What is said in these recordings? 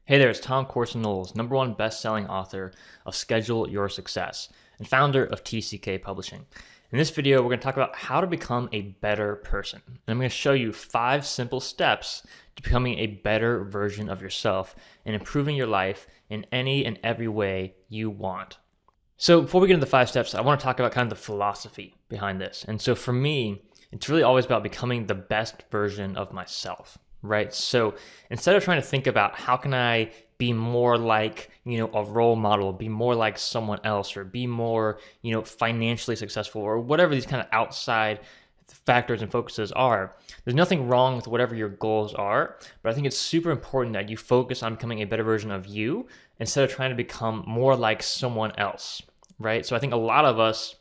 Hey there, it's Tom Corson-Knowles, #1 best-selling author of Schedule Your Success and founder of TCK Publishing. In this video, we're going to talk about how to become a better person. And I'm going to show you 5 simple steps to becoming a better version of yourself and improving your life in any and every way you want. So before we get into the 5 steps, I want to talk about kind of the philosophy behind this. And so for me, it's really always about becoming the best version of myself. Right? So instead of trying to think about how can I be more like, a role model, be more like someone else, or be more, financially successful, or whatever these kind of outside factors and focuses are, there's nothing wrong with whatever your goals are, but I think it's super important that you focus on becoming a better version of you instead of trying to become more like someone else, right? So I think a lot of us,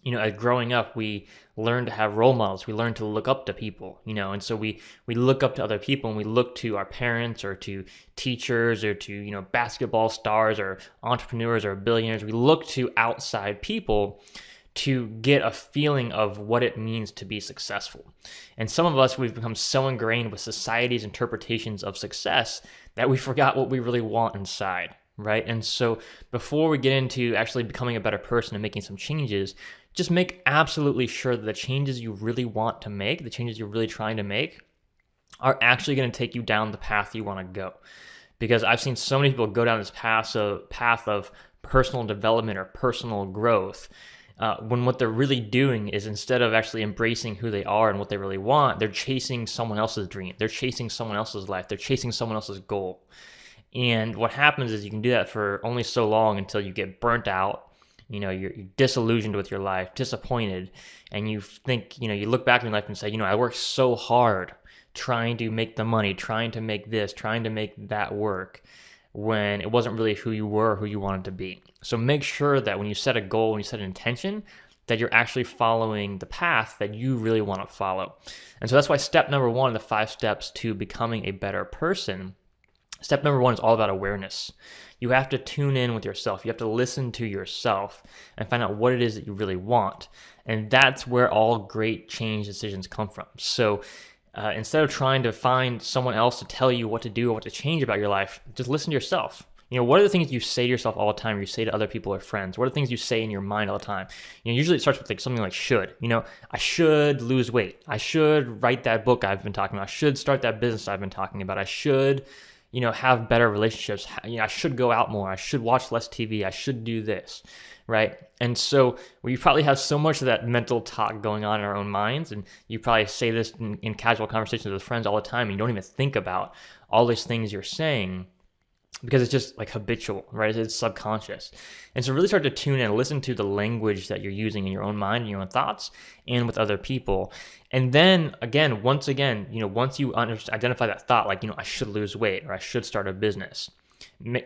as growing up, we learn to have role models. We learn to look up to people, and so we look up to other people, and we look to our parents or to teachers or to, basketball stars or entrepreneurs or billionaires. We look to outside people to get a feeling of what it means to be successful. And some of us, we've become so ingrained with society's interpretations of success that we forgot what we really want inside. Right? And so before we get into actually becoming a better person and making some changes, just make absolutely sure that the changes you really want to make, the changes you're really trying to make, are actually going to take you down the path you want to go. Because I've seen so many people go down this path of personal development or personal growth, when what they're really doing is, instead of actually embracing who they are and what they really want, they're chasing someone else's dream. They're chasing someone else's life. They're chasing someone else's goal. And what happens is you can do that for only so long until you get burnt out, you're disillusioned with your life, disappointed, and you think, you look back in your life and say, I worked so hard trying to make the money, trying to make this, trying to make that work, when it wasn't really who you were, who you wanted to be. So make sure that when you set a goal, when you set an intention, that you're actually following the path that you really want to follow. And so that's why step #1 in the 5 steps to becoming a better person, step #1 is all about awareness. You have to tune in with yourself. You have to listen to yourself and find out what it is that you really want. And that's where all great change decisions come from. So instead of trying to find someone else to tell you what to do or what to change about your life, just listen to yourself. What are the things you say to yourself all the time, or you say to other people or friends? What are the things you say in your mind all the time? Usually it starts with something like should. I should lose weight. I should write that book I've been talking about. I should start that business I've been talking about. I should have better relationships. I should go out more. I should watch less TV. I should do this, right? And so we probably have so much of that mental talk going on in our own minds, and you probably say this in casual conversations with friends all the time, and you don't even think about all these things you're saying, because it's just like habitual, right? It's subconscious. And so really start to tune in and listen to the language that you're using in your own mind, in your own thoughts, and with other people. And then once you identify that thought, like, I should lose weight, or I should start a business,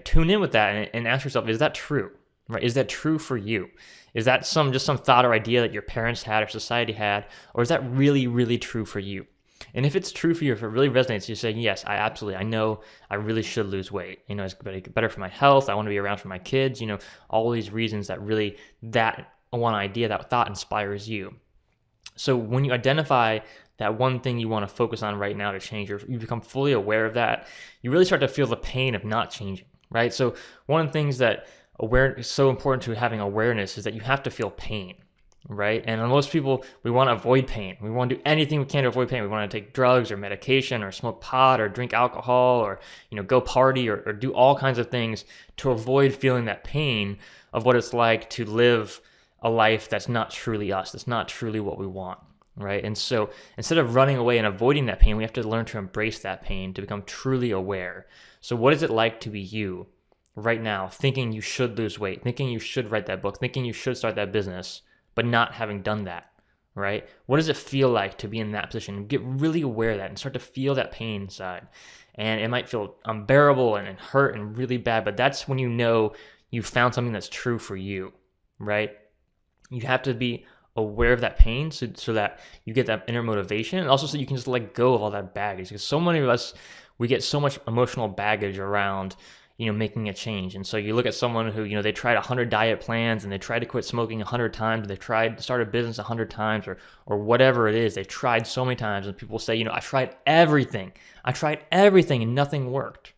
tune in with that and ask yourself, is that true? Right? Is that true for you? Is that just some thought or idea that your parents had or society had, or is that really, really true for you? And if it's true for you, if it really resonates, you say, yes, I know I really should lose weight. It's better for my health. I want to be around for my kids, all these reasons that really that one idea, that thought inspires you. So when you identify that one thing you want to focus on right now to change, or you become fully aware of that, you really start to feel the pain of not changing, right? So one of the things that is so important to having awareness is that you have to feel pain. Right? And most people, we want to avoid pain. We want to do anything we can to avoid pain. We want to take drugs or medication or smoke pot or drink alcohol or, go party or do all kinds of things to avoid feeling that pain of what it's like to live a life that's not truly us. That's not truly what we want. Right? And so instead of running away and avoiding that pain, we have to learn to embrace that pain, to become truly aware. So what is it like to be you right now, thinking you should lose weight, thinking you should write that book, thinking you should start that business, but not having done that, right? What does it feel like to be in that position? Get really aware of that and start to feel that pain inside. And it might feel unbearable and hurt and really bad, but that's when you've found something that's true for you, right? You have to be aware of that pain so that you get that inner motivation, and also so you can just let go of all that baggage. Because so many of us, we get so much emotional baggage around making a change. And so you look at someone who, they tried 100 diet plans, and they tried to quit smoking 100 times, and they tried to start a business 100 times, or whatever it is. They've tried so many times, and people say, I tried everything and nothing worked.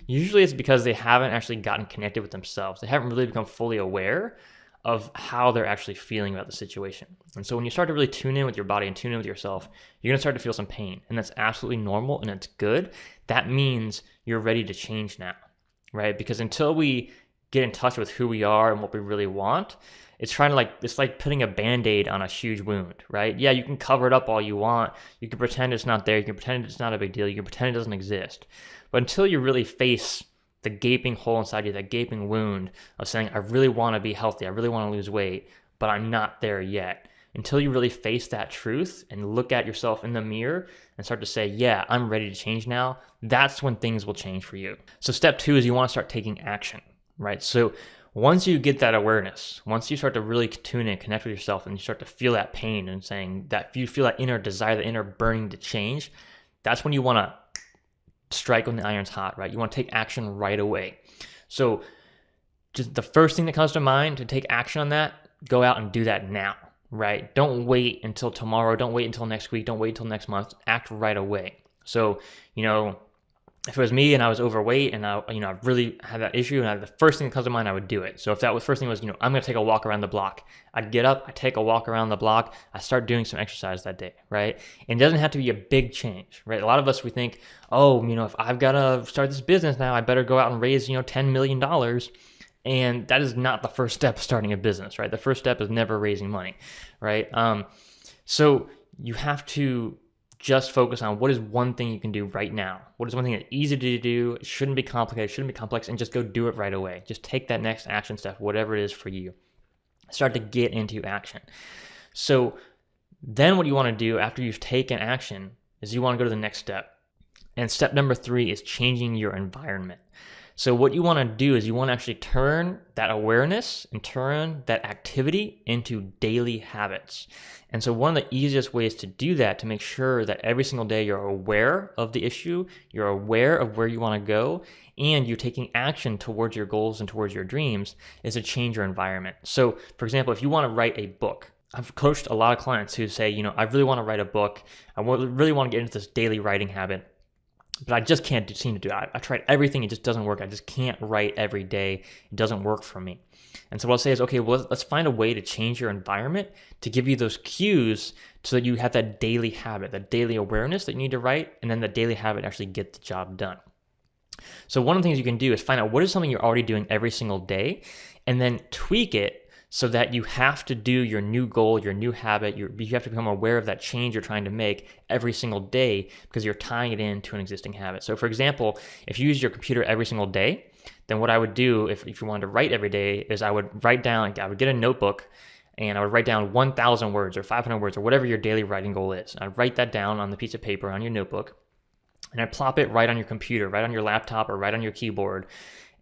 Usually it's because they haven't actually gotten connected with themselves. They haven't really become fully aware of how they're actually feeling about the situation. And so when you start to really tune in with your body and tune in with yourself, you're gonna start to feel some pain. And that's absolutely normal and it's good. That means you're ready to change now, right? Because until we get in touch with who we are and what we really want, it's like putting a Band-Aid on a huge wound, right? Yeah, you can cover it up all you want. You can pretend it's not there. You can pretend it's not a big deal. You can pretend it doesn't exist. But until you really face the gaping hole inside you, that gaping wound of saying, I really want to be healthy, I really want to lose weight, but I'm not there yet. Until you really face that truth and look at yourself in the mirror and start to say, yeah, I'm ready to change now, that's when things will change for you. So step 2 is you want to start taking action, right? So once you get that awareness, once you start to really tune in, connect with yourself, and you start to feel that pain and saying that you feel that inner desire, the inner burning to change, that's when you want to strike when the iron's hot, right? You want to take action right away. So just the first thing that comes to mind to take action on that, go out and do that now, right? Don't wait until tomorrow. Don't wait until next week. Don't wait until next month. Act right away. So, if it was me and I was overweight and I really had that issue and the first thing that comes to mind, I would do it. So if that was first thing was, I'm going to take a walk around the block, I'd get up, I take a walk around the block, I start doing some exercise that day, right? And it doesn't have to be a big change, right? A lot of us, we think, if I've got to start this business now, I better go out and raise, $10 million. And that is not the first step of starting a business, right? The first step is never raising money, right? So you have to just focus on what is one thing you can do right now. What is one thing that's easy to do? It shouldn't be complicated, shouldn't be complex, and just go do it right away. Just take that next action step, whatever it is for you. Start to get into action. So then what you want to do after you've taken action is you want to go to the next step. And step number 3 is changing your environment. So what you want to do is you want to actually turn that awareness and turn that activity into daily habits. And so one of the easiest ways to do that, to make sure that every single day you're aware of the issue, you're aware of where you want to go, and you're taking action towards your goals and towards your dreams, is to change your environment. So for example, if you want to write a book, I've coached a lot of clients who say, I really want to write a book. I really want to get into this daily writing habit, but I just can't seem to do it. I tried everything. It just doesn't work. I just can't write every day. It doesn't work for me. And so what I'll say is, okay, well, let's find a way to change your environment to give you those cues so that you have that daily habit, that daily awareness that you need to write, and then the daily habit actually get the job done. So one of the things you can do is find out what is something you're already doing every single day, and then tweak it so that you have to do your new goal, your new habit. You have to become aware of that change you're trying to make every single day because you're tying it into an existing habit. So for example, if you use your computer every single day, then what I would do if you wanted to write every day is I would get a notebook and I would write down 1,000 words or 500 words or whatever your daily writing goal is. I'd write that down on the piece of paper on your notebook and I'd plop it right on your computer, right on your laptop or right on your keyboard.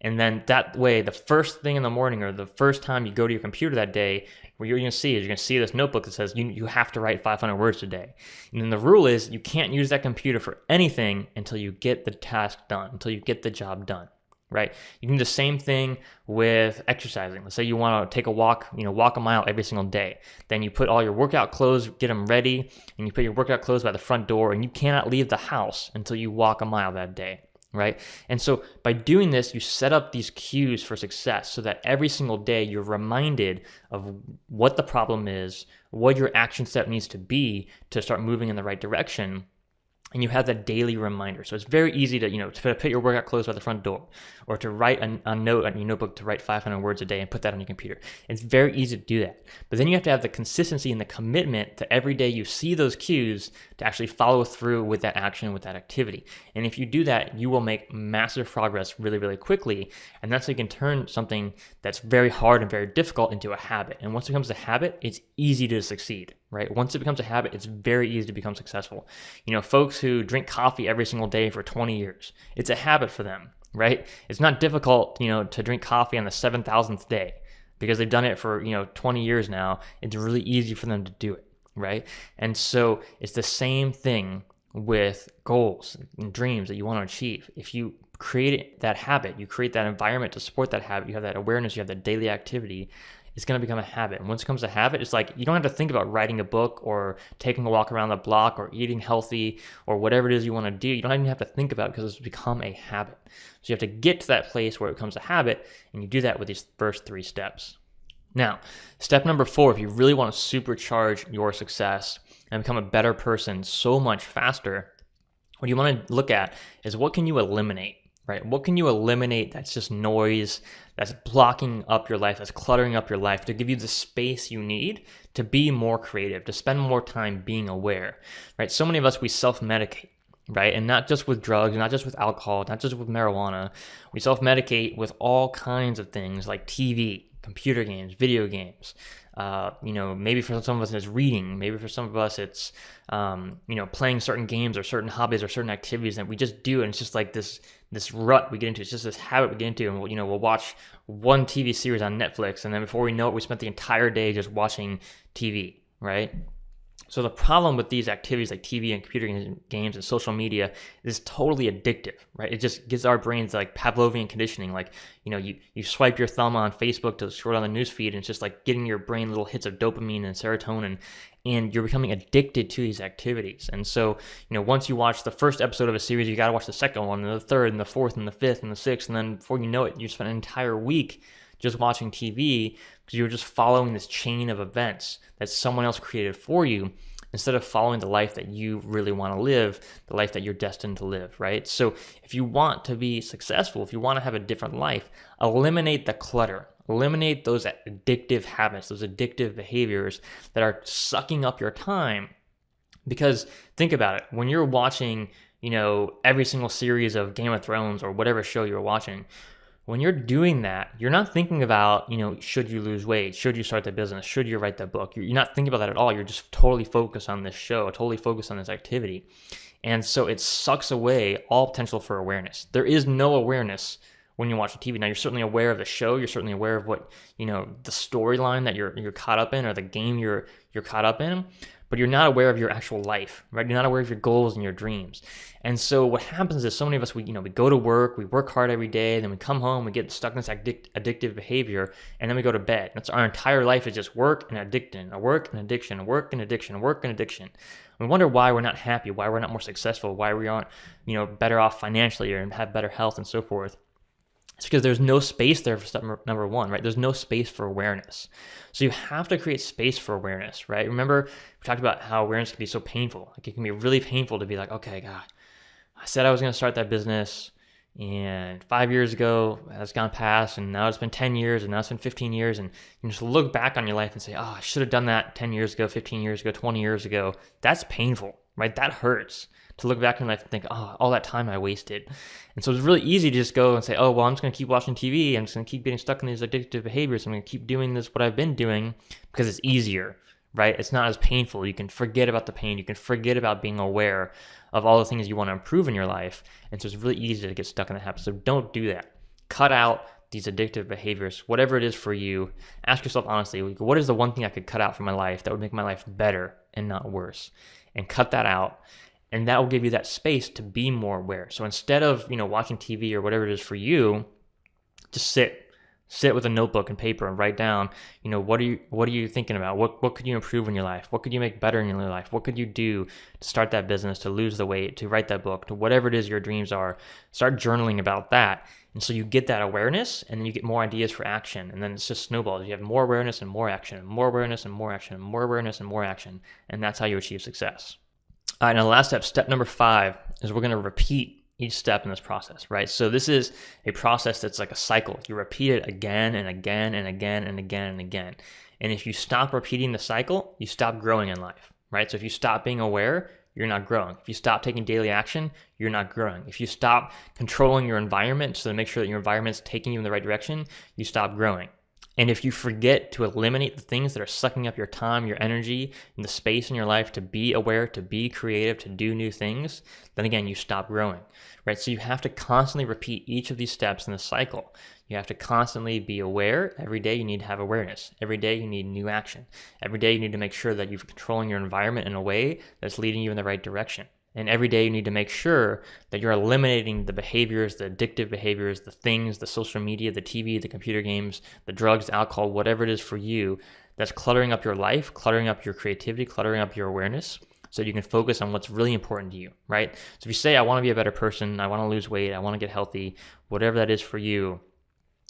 And then that way, the first thing in the morning or the first time you go to your computer that day, what you're going to see this notebook that says you have to write 500 words today. And then the rule is you can't use that computer for anything until you get the task done, until you get the job done, right? You can do the same thing with exercising. Let's say you want to take a walk, walk a mile every single day. Then you put all your workout clothes, get them ready, and you put your workout clothes by the front door, and you cannot leave the house until you walk a mile that day. Right? And so by doing this, you set up these cues for success so that every single day you're reminded of what the problem is, what your action step needs to be to start moving in the right direction. And you have that daily reminder. So it's very easy to put your workout clothes by the front door or to write a note on your notebook to write 500 words a day and put that on your computer. It's very easy to do that. But then you have to have the consistency and the commitment to every day you see those cues to actually follow through with that action, with that activity. And if you do that, you will make massive progress really, really quickly. And that's how you can turn something that's very hard and very difficult into a habit. And once it becomes a habit, it's easy to succeed. Right? Once it becomes a habit, it's very easy to become successful. Folks who drink coffee every single day for 20 years, it's a habit for them, right? It's not difficult, to drink coffee on the 7,000th day because they've done it for, 20 years now. It's really easy for them to do it, right? And so it's the same thing with goals and dreams that you want to achieve. If you create that habit, you create that environment to support that habit, you have that awareness, you have that daily activity, it's going to become a habit. And once it becomes a habit, it's like you don't have to think about writing a book or taking a walk around the block or eating healthy or whatever it is you want to do. You don't even have to think about it because it's become a habit. So you have to get to that place where it becomes a habit, and you do that with these first 3 steps. Now, step number 4, if you really want to supercharge your success and become a better person so much faster, what you want to look at is what can you eliminate, right? What can you eliminate that's just noise, that's blocking up your life, that's cluttering up your life to give you the space you need to be more creative, to spend more time being aware, right? So many of us, we self-medicate, right? And not just with drugs, not just with alcohol, not just with marijuana. We self-medicate with all kinds of things like TV, computer games, video games. Maybe for some of us it's reading. Maybe for some of us it's, playing certain games or certain hobbies or certain activities that we just do. And it's just like this rut we get into. It's just this habit we get into. And we'll watch one TV series on Netflix. And then before we know it, we spent the entire day just watching TV, right? So the problem with these activities like TV and computer games and social media is totally addictive, right? It just gives our brains like Pavlovian conditioning. Like, you swipe your thumb on Facebook to scroll down the news feed, and it's just like getting your brain little hits of dopamine and serotonin, and you're becoming addicted to these activities. And so, once you watch the first episode of a series, you got to watch the second one, and the third, and the fourth, and the fifth, and the sixth, and then before you know it, you spend an entire week just watching TV because you're just following this chain of events that someone else created for you instead of following the life that you really want to live, the life that you're destined to live, right? So if you want to be successful, if you want to have a different life, eliminate the clutter. Eliminate those addictive habits, those addictive behaviors that are sucking up your time. Because think about it, when you're watching, every single series of Game of Thrones or whatever show you're watching, when you're doing that, you're not thinking about, should you lose weight? Should you start the business? Should you write the book? You're not thinking about that at all. You're just totally focused on this show, totally focused on this activity. And so it sucks away all potential for awareness. There is no awareness when you're watching TV. Now, you're certainly aware of the show. You're certainly aware of what, the storyline that you're caught up in, or the game you're caught up in. But you're not aware of your actual life, right? You're not aware of your goals and your dreams. And so what happens is so many of us, we go to work, we work hard every day, then we come home, we get stuck in this addictive behavior, and then we go to bed. That's our entire life is just work and addiction, work and addiction, work and addiction, work and addiction. We wonder why we're not happy, why we're not more successful, why we aren't, better off financially or have better health and so forth. It's because there's no space there for step number 1, right? There's no space for awareness. So you have to create space for awareness, right? Remember, we talked about how awareness can be so painful. Like, it can be really painful to be like, okay, God, I said I was going to start that business, and 5 years ago, that's gone past, and now it's been 10 years, and now it's been 15 years, and you just look back on your life and say, oh, I should have done that 10 years ago, 15 years ago, 20 years ago. That's painful, right? That hurts. To look back in life and think, oh, all that time I wasted. And so it's really easy to just go and say, oh, well, I'm just going to keep watching TV. I'm just going to keep getting stuck in these addictive behaviors. I'm going to keep doing what I've been doing because it's easier, right? It's not as painful. You can forget about the pain. You can forget about being aware of all the things you want to improve in your life. And so it's really easy to get stuck in that habit. So don't do that. Cut out these addictive behaviors, whatever it is for you. Ask yourself honestly, what is the one thing I could cut out from my life that would make my life better and not worse? And cut that out. And that will give you that space to be more aware. So instead of, watching TV or whatever it is for you, just sit with a notebook and paper and write down, what are you thinking about? What could you improve in your life? What could you make better in your life? What could you do to start that business, to lose the weight, to write that book, to whatever it is your dreams are? Start journaling about that. And so you get that awareness, and then you get more ideas for action. And then it's just snowballs. You have more awareness and more action, and more awareness and more action, and more awareness and more action. And that's how you achieve success. All right, now the last step number 5, is we're going to repeat each step in this process, right? So this is a process that's like a cycle. You repeat it again and again and again and again and again. And if you stop repeating the cycle, you stop growing in life, right? So if you stop being aware, you're not growing. If you stop taking daily action, you're not growing. If you stop controlling your environment so to make sure that your environment's taking you in the right direction, you stop growing. And if you forget to eliminate the things that are sucking up your time, your energy, and the space in your life to be aware, to be creative, to do new things, then again, you stop growing, right? So you have to constantly repeat each of these steps in the cycle. You have to constantly be aware. Every day you need to have awareness. Every day you need new action. Every day you need to make sure that you're controlling your environment in a way that's leading you in the right direction. And every day you need to make sure that you're eliminating the behaviors, the addictive behaviors, the things, the social media, the TV, the computer games, the drugs, the alcohol, whatever it is for you that's cluttering up your life, cluttering up your creativity, cluttering up your awareness, so you can focus on what's really important to you, right? So if you say, I want to be a better person, I want to lose weight, I want to get healthy, whatever that is for you,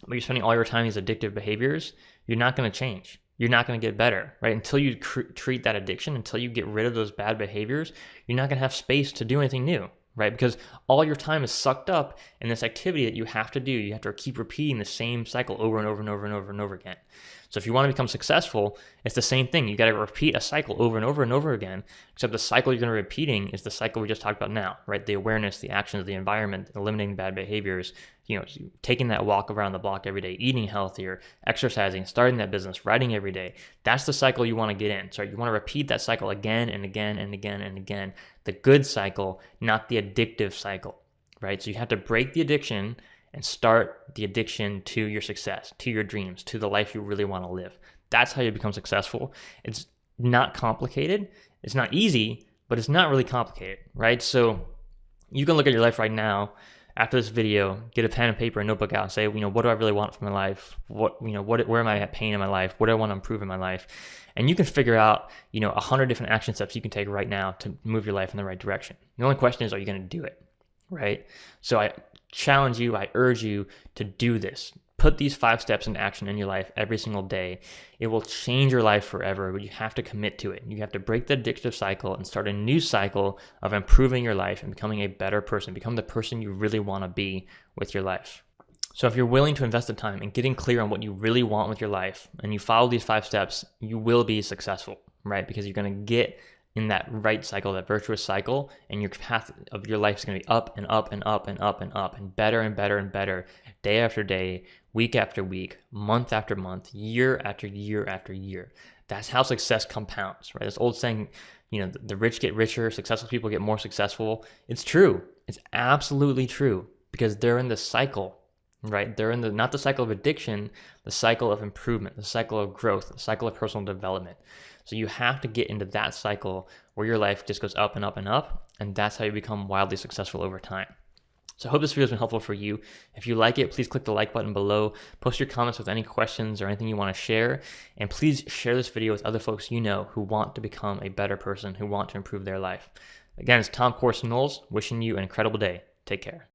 but you're spending all your time in these addictive behaviors, you're not going to change. You're not going to get better, right? Until you treat that addiction, until you get rid of those bad behaviors, you're not going to have space to do anything new, right? Because all your time is sucked up in this activity that you have to do. You have to keep repeating the same cycle over and over and over and over and over again. So if you want to become successful, it's the same thing. You got to repeat a cycle over and over and over again, except the cycle you're going to be repeating is the cycle we just talked about now, right? The awareness, the actions, the environment, eliminating bad behaviors, taking that walk around the block every day, eating healthier, exercising, starting that business, writing every day. That's the cycle you want to get in. So you want to repeat that cycle again and again and again and again. The good cycle, not the addictive cycle, right? So you have to break the addiction and start the addiction to your success, to your dreams, to the life you really want to live. That's how you become successful. It's not complicated. It's not easy, but it's not really complicated, right? So you can look at your life right now. After this video, get a pen and paper and notebook out and say, what do I really want from my life? Where am I at pain in my life? What do I want to improve in my life? And you can figure out, 100 different action steps you can take right now to move your life in the right direction. The only question is, are you going to do it, right? So I challenge you, I urge you to do this. Put these 5 steps into action in your life every single day. It will change your life forever, but you have to commit to it. You have to break the addictive cycle and start a new cycle of improving your life and becoming a better person. Become the person you really want to be with your life. So if you're willing to invest the time in getting clear on what you really want with your life, and you follow these 5 steps, you will be successful, right? Because you're going to get in that right cycle, that virtuous cycle, and your path of your life is going to be up and up and up and up and up and better and better and better, day after day, week after week, month after month, year after year after year. That's how success compounds, right? This old saying, the rich get richer, successful people get more successful. It's true. It's absolutely true, because they're in the cycle, right? They're in not the cycle of addiction, the cycle of improvement, the cycle of growth, the cycle of personal development. So you have to get into that cycle where your life just goes up and up and up, and that's how you become wildly successful over time. So I hope this video has been helpful for you. If you like it, please click the like button below. Post your comments with any questions or anything you want to share. And please share this video with other folks you know who want to become a better person, who want to improve their life. Again, it's Corson-Knowles wishing you an incredible day. Take care.